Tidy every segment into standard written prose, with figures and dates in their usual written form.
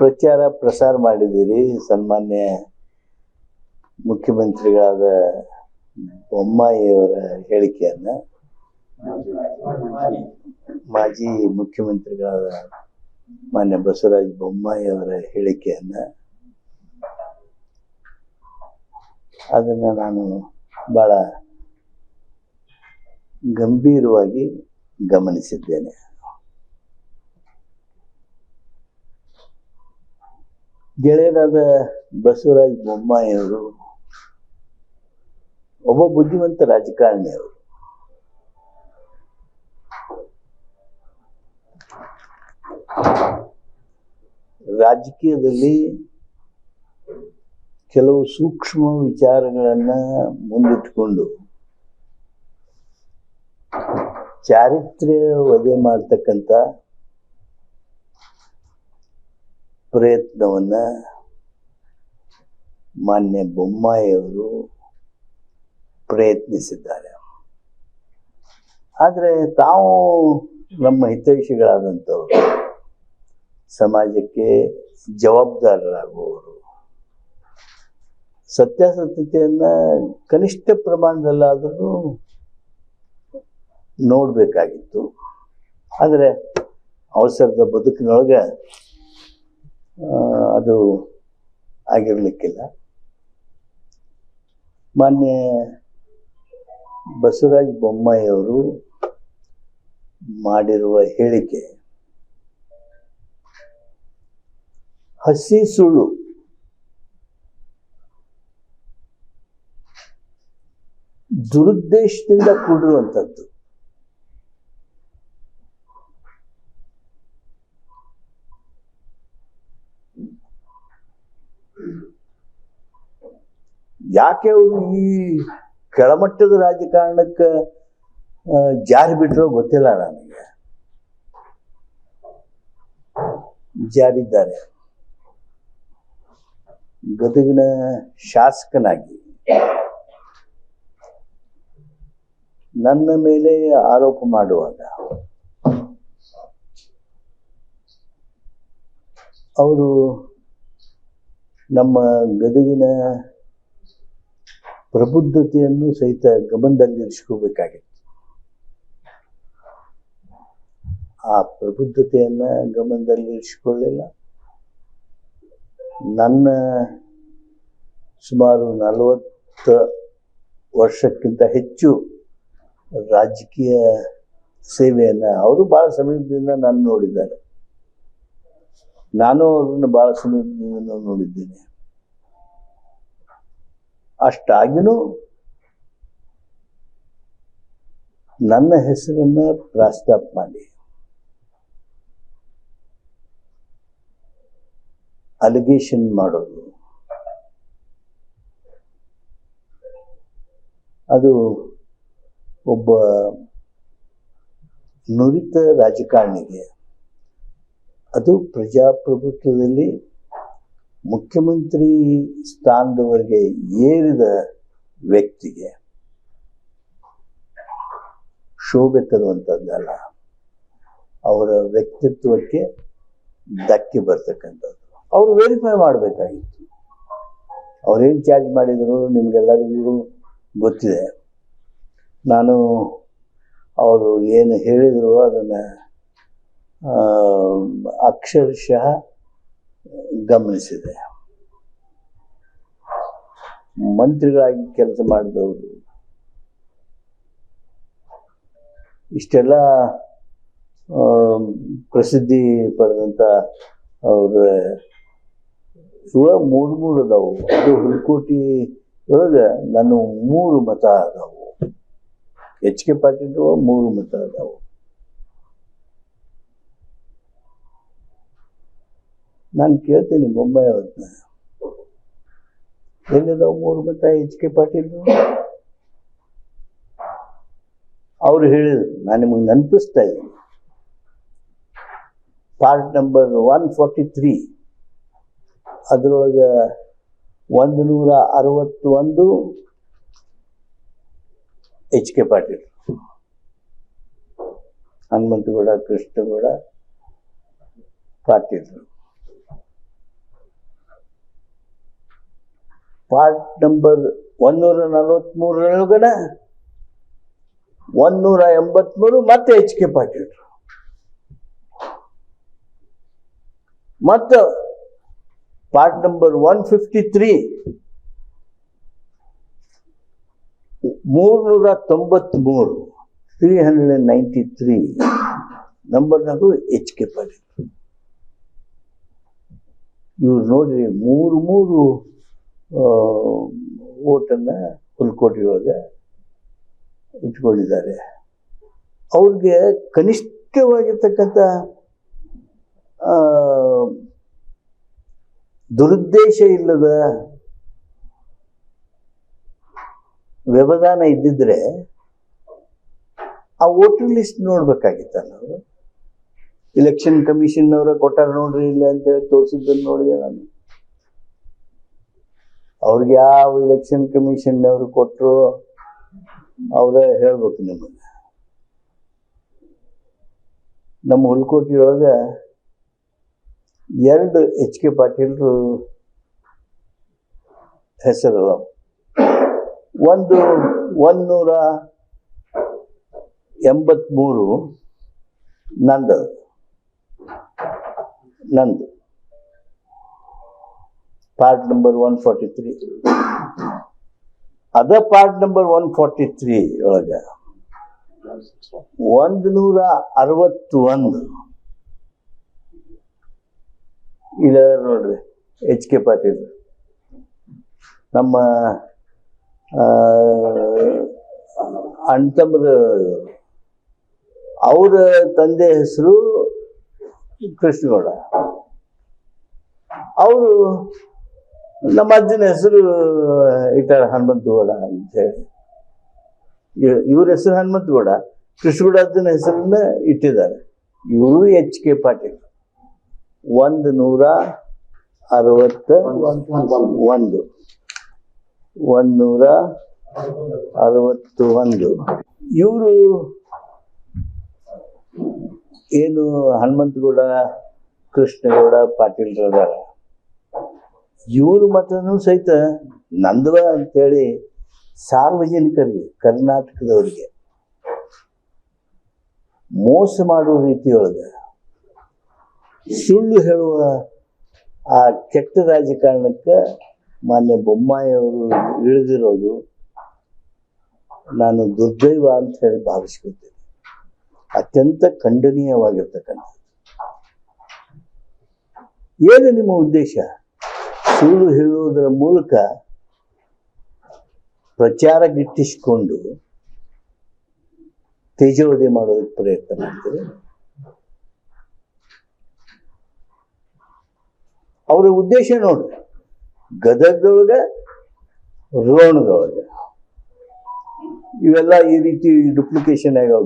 ಪ್ರಚಾರ ಪ್ರಸಾರ ಮಾಡಿದ್ದೀರಿ ಸನ್ಮಾನ್ಯ ಮುಖ್ಯಮಂತ್ರಿಗಳಾದ ಬೊಮ್ಮಾಯಿಯವರ ಹೇಳಿಕೆಯನ್ನು, ಮಾಜಿ ಮುಖ್ಯಮಂತ್ರಿಗಳಾದ ಮಾನ್ಯ ಬಸವರಾಜ ಬೊಮ್ಮಾಯಿಯವರ ಹೇಳಿಕೆಯನ್ನು, ಅದನ್ನು ನಾನು ಭಾಳ ಗಂಭೀರವಾಗಿ ಗಮನಿಸಿದ್ದೇನೆ. ಗೆಳೆಯರಾದ ಬಸವರಾಜ ಬೊಮ್ಮಾಯಿಯವರು ಒಬ್ಬ ಬುದ್ಧಿವಂತ ರಾಜಕಾರಣಿಯವರು. ರಾಜಕೀಯದಲ್ಲಿ ಕೆಲವು ಸೂಕ್ಷ್ಮ ವಿಚಾರಗಳನ್ನು ಮುಂದಿಟ್ಟುಕೊಂಡು ಚಾರಿತ್ರ್ಯ ವಧೆ ಮಾಡ್ತಕ್ಕಂಥ ಪ್ರಯತ್ನವನ್ನ ಮಾನ್ಯ ಬೊಮ್ಮಾಯಿಯವರು ಪ್ರಯತ್ನಿಸಿದ್ದಾರೆ. ಆದರೆ ತಾವು ನಮ್ಮ ಹಿತೈಷಿಗಳಾದಂಥವರು, ಸಮಾಜಕ್ಕೆ ಜವಾಬ್ದಾರರಾಗುವವರು, ಸತ್ಯಾಸತ್ಯತೆಯನ್ನ ಕನಿಷ್ಠ ಪ್ರಮಾಣದಲ್ಲಾದರೂ ನೋಡಬೇಕಾಗಿತ್ತು. ಆದರೆ ಅವಸರದ ಬದುಕಿನೊಳಗೆ ಅದು ಆಗಿರಲಿಕ್ಕಿಲ್ಲ. ಮಾನ್ಯ ಬಸವರಾಜ ಬೊಮ್ಮಾಯಿಯವರು ಮಾಡಿರುವ ಹೇಳಿಕೆ ಹಸಿ ಸುಳ್ಳು. ದುರುದ್ದೇಶದಿಂದ ಕೂಡಿರುವಂಥದ್ದು. ಯಾಕೆ ಅವರು ಈ ಕೆಳಮಟ್ಟದ ರಾಜಕಾರಣಕ್ಕೆ ಜಾರಿ ಬಿಟ್ಟರೋ ಗೊತ್ತಿಲ್ಲ ನನಗೆ. ಜಾರಿದ್ದಾರೆ. ಗದಗಿನ ಶಾಸಕನಾಗಿ ನನ್ನ ಮೇಲೆ ಆರೋಪ ಮಾಡುವಾಗ ಅವರು ನಮ್ಮ ಗದಗಿನ ಪ್ರಬುದ್ಧತೆಯನ್ನು ಸಹಿತ ಗಮನದಲ್ಲಿರಿಸ್ಕೋಬೇಕಾಗಿತ್ತು. ಆ ಪ್ರಬುದ್ಧತೆಯನ್ನ ಗಮನದಲ್ಲಿರಿಸಿಕೊಳ್ಳಿಲ್ಲ. ನನ್ನ ಸುಮಾರು 40 ವರ್ಷಕ್ಕಿಂತ ಹೆಚ್ಚು ರಾಜಕೀಯ ಸೇವೆಯನ್ನು ಅವರು ಬಹಳ ಸಮೀಪದಿಂದ ನಾನು ನೋಡಿದ್ದಾರೆ. ನಾನು ಅವ್ರನ್ನ ಬಹಳ ಸಮೀಪದಿಂದ ನೋಡಿದ್ದೇನೆ. ಅಷ್ಟಾಗಿನೂ ನನ್ನ ಹೆಸರನ್ನ ಪ್ರಸ್ತಾಪ ಮಾಡಿ ಅಲಿಗೇಷನ್ ಮಾಡೋದು, ಅದು ಒಬ್ಬ ನುರಿತ ರಾಜಕಾರಣಿಗೆ, ಅದು ಪ್ರಜಾಪ್ರಭುತ್ವದಲ್ಲಿ ಮುಖ್ಯಮಂತ್ರಿ ಸ್ಥಾನದವರೆಗೆ ಏರಿದ ವ್ಯಕ್ತಿಗೆ ಶೋಭೆ ತರುವಂಥದ್ದಲ್ಲ, ಅವರ ವ್ಯಕ್ತಿತ್ವಕ್ಕೆ ಧಕ್ಕೆ ಬರ್ತಕ್ಕಂಥದ್ದು. ಅವರು ವೆರಿಫೈ ಮಾಡಬೇಕಾಗಿತ್ತು. ಅವ್ರೇನು ಚಾರ್ಜ್ ಮಾಡಿದರು ನಿಮಗೆಲ್ಲರಿಗೂ ಗೊತ್ತಿದೆ. ನಾನು ಅವರು ಏನು ಹೇಳಿದರು ಅದನ್ನು ಅಕ್ಷರಶಃ ಗಮನಿಸಿದೆ. ಮಂತ್ರಿಗಳಾಗಿ ಕೆಲಸ ಮಾಡಿದವರು, ಇಷ್ಟೆಲ್ಲ ಪ್ರಸಿದ್ಧಿ ಪಡೆದಂಥ ಅವ್ರ ಇವ 3 ಅದಾವು. ಅದು ಹುಲ್ಕೋಟಿ ಒಳಗೆ ನಾನು 3 ಮತ ಅದಾವು. ಎಚ್ ಕೆ ಪಾಟೀಲ್ 3 ಮತ ಅದಾವು. ನಾನು ಕೇಳ್ತೀನಿ ಬೊಮ್ಮಾಯಿ ಅವ್ರನ್ನ, ಎಲ್ಲಿದಾವು 3 ಮತ ಎಚ್ ಕೆ ಪಾಟೀಲ್? ಅವ್ರು ಹೇಳಿದ್ರು, ನಾನು ನಿಮಗೆ ನೆನಪಿಸ್ತಾ ಇದ್ದೀನಿ. ಪಾರ್ಟ್ ನಂಬರ್ 143 ಅದರೊಳಗೆ 161 H K Patil, Hanumanthagouda, Krishnagouda Patil. Part number 143 183 ಮತ್ತೆ ಎಚ್ ಕೆ ಪಾಟೀಲ್. ಮತ್ತು ಪಾರ್ಟ್ ನಂಬರ್ 153 393 ನಂಬರ್ನಾಗೂ ಎಚ್ ಕೆ ಪಾಟೀಲ್. ಇವ್ರು ನೋಡ್ರಿ ಮೂರು ಓಟನ್ನು ಹುಲ್ಕೋಟಿ ಒಳಗೆ ಇಟ್ಕೊಂಡಿದ್ದಾರೆ. ಅವ್ರಿಗೆ ಕನಿಷ್ಠವಾಗಿರ್ತಕ್ಕಂಥ ದುರುದ್ದೇಶ ಇಲ್ಲದ ವ್ಯವಧಾನ ಇದ್ದಿದ್ರೆ ಆ ವೋಟರ್ ಲಿಸ್ಟ್ ನೋಡ್ಬೇಕಾಗಿತ್ತಲ್ಲ. ಅವರು ಇಲೆಕ್ಷನ್ ಕಮಿಷನ್ ಅವರ ಕೊಟ್ಟಾರ ನೋಡ್ರಿ ಇಲ್ಲ ಅಂತೇಳಿ ತೋರಿಸಿದ್ದನ್ನು ನೋಡಿದೆ ನಾನು. ಅವ್ರಿಗೆ ಯಾವ ಇಲೆಕ್ಷನ್ ಕಮಿಷನ್ ಅವರು ಕೊಟ್ಟರು ಅವರೇ ಹೇಳ್ಬೇಕು ನಿಮಗೆ. ನಮ್ಮ ಹುಲ್ಕೋಟಿಯೊಳಗೆ 2 ಎಚ್ ಕೆ ಪಾಟೀಲ್ರು ಹೆಸರಲ್ಲ. ಒಂದು 183 ನಂದು ಪಾರ್ಟ್ ನಂಬರ್ 143. ಅದ ಪಾರ್ಟ್ ನಂಬರ್ 143 ಒಳಗೆ 161 ಇಲ್ಲ ನೋಡ್ರಿ ಎಚ್ ಕೆ ಪಾಟೀಲ್. ನಮ್ಮ ಅಣ್ತಮ್ಮರ ಅವರ ತಂದೆ ಹೆಸರು ಕೃಷ್ಣಗೌಡ. ಅವರು ನಮ್ಮ ಅಜ್ಜನ ಹೆಸರು ಇಟ್ಟಾರ ಹನುಮಂತಗೌಡ ಅಂತೇಳಿ. ಇವ್ರ ಹೆಸರು ಹನುಮಂತಗೌಡ, ಕೃಷ್ಣಗೌಡ ಅಜ್ಜನ ಹೆಸರನ್ನ ಇಟ್ಟಿದ್ದಾರೆ. ಇವರು ಎಚ್ ಕೆ ಪಾಟೀಲ್ 161. ಇವರು ಏನು ಹನುಮಂತಗೌಡ ಕೃಷ್ಣಗೌಡ ಪಾಟೀಲ್ರದಾರ, ಇವರು ಮಾತ್ರನೂ ಸಹಿತ ನಂದವ ಅಂತೇಳಿ ಸಾರ್ವಜನಿಕರಿಗೆ, ಕರ್ನಾಟಕದವರಿಗೆ ಮೋಸ ಮಾಡುವ ರೀತಿಯೊಳಗೆ ಸುಳ್ಳು ಹೇಳುವ ಆ ಕೆಟ್ಟ ರಾಜಕಾರಣಕ್ಕೆ ಮಾನ್ಯ ಬೊಮ್ಮಾಯಿಯವರು ಇಳಿದಿರೋದು ನಾನು ದುರ್ದೈವ ಅಂತ ಹೇಳಿ ಭಾವಿಸ್ಕೊಳ್ತೇನೆ. ಅತ್ಯಂತ ಖಂಡನೀಯವಾಗಿರ್ತಕ್ಕಂಥ. ಏನು ನಿಮ್ಮ ಉದ್ದೇಶ? ಸುಳ್ಳು ಹೇಳುವುದರ ಮೂಲಕ ಪ್ರಚಾರ ಗಿಟ್ಟಿಸಿಕೊಂಡು ತೇಜೋವಧೆ ಮಾಡೋದಕ್ಕೆ ಪ್ರಯತ್ನ ಮಾಡ್ತಾರೆ. ಅವರ ಉದ್ದೇಶ ನೋಡ್ರಿ, ಗದಗದೊಳಗೆ ರೋಣದೊಳಗೆ ಇವೆಲ್ಲ ಈ ರೀತಿ ಡುಪ್ಲಿಕೇಶನ್ ಆಗ್ಯಾವ.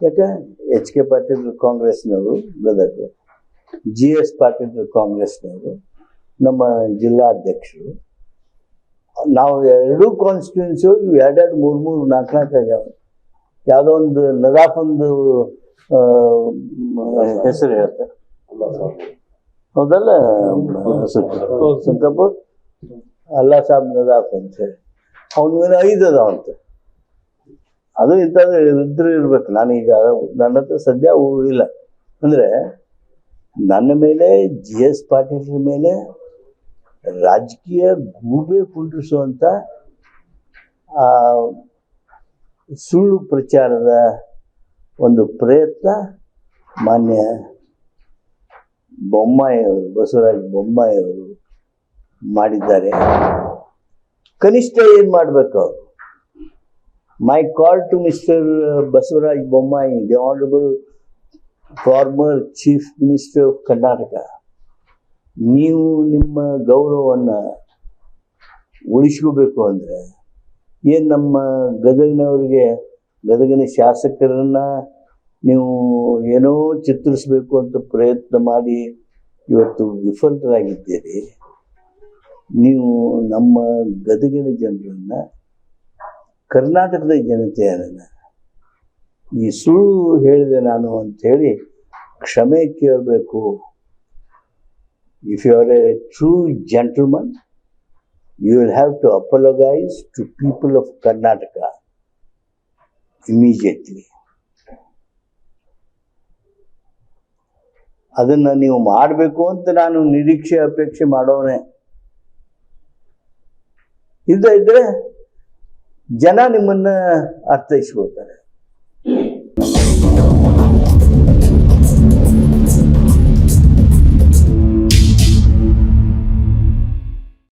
ಯಾಕೆ? ಎಚ್ ಕೆ ಪಾಟೀಲ್ ಕಾಂಗ್ರೆಸ್ನವರು ಗದಗ, GS ಪಾಟೀಲ್ ಕಾಂಗ್ರೆಸ್ನವರು, ನಮ್ಮ ಜಿಲ್ಲಾಧ್ಯಕ್ಷರು. ನಾವು 2 ಕಾನ್ಸ್ಟಿಟ್ಯೂನ್ಸಿ ಇವು 2, 3, 4 ಆಗ್ಯಾವ. ಯಾವುದೋ ಒಂದು ನದಾಫೊಂದು ಹೆಸರು ಹೇಳ್ತಾರೆ, ಹೌದಲ್ಲ? ಸುಂಕಪುರ್ ಅಲ್ಲಾ ಸಾಬ್ ನದಾಫ್ ಅಂತ ಹೇಳಿ ಅವನಿಗೇನು 5 ಅದಾವಂತ. ಅದು ಇಂಥದ್ದು ಇದ್ರೆ ಇರ್ಬೇಕು. ನಾನೀಗ ನನ್ನ ಹತ್ರ ಸದ್ಯ ಅವು ಇಲ್ಲ. ಅಂದರೆ ನನ್ನ ಮೇಲೆ GS ಪಾಟೀಲ್ರ ಮೇಲೆ ರಾಜಕೀಯ ಗೂಬೆ ಕುಂಡ್ರಿಸುವಂಥ ಸುಳ್ಳು ಪ್ರಚಾರದ ಒಂದು ಪ್ರಯತ್ನ ಮಾನ್ಯ ಬೊಮ್ಮಾಯಿಯವರು, ಬಸವರಾಜ ಬೊಮ್ಮಾಯಿಯವರು ಮಾಡಿದ್ದಾರೆ. ಕನಿಷ್ಠ ಏನು ಮಾಡಬೇಕು ಅವರು? My call to mister Basavaraj Bommai, the honourable former chief minister of Karnataka, ನೀವು ನಿಮ್ಮ ಗೌರವವನ್ನು ಉಳಿಸ್ಕೋಬೇಕು ಅಂದರೆ ಏನು ನಮ್ಮ ಗದಗಿನವರಿಗೆ, ಗದಗಿನ ಶಾಸಕರನ್ನ ನೀವು ಏನೋ ಚಿತ್ರಿಸಬೇಕು ಅಂತ ಪ್ರಯತ್ನ ಮಾಡಿ ಇವತ್ತು ವಿಫಲರಾಗಿದ್ದೀರಿ. ನೀವು ನಮ್ಮ ಗದಗಿನ ಜನರನ್ನು, ಕರ್ನಾಟಕದ ಜನತೆಯನ್ನು ಈ ಸುಳ್ಳು ಹೇಳಿದೆ ನಾನು ಅಂಥೇಳಿ ಕ್ಷಮೆ ಕೇಳಬೇಕು. If you are a true gentleman, you will have to apologize to people of Karnataka immediately. ಅದನ್ನು ನೀವು ಮಾಡಬೇಕು ಅಂತ ನಾನು ನಿರೀಕ್ಷೆ ಅಪೇಕ್ಷೆ ಮಾಡೋನೆ. ಇಲ್ಲದೆ ಇದ್ರೆ ಜನ ನಿಮ್ಮನ್ನ ಅರ್ಥೈಸ್ಕೊಳ್ತಾರೆ.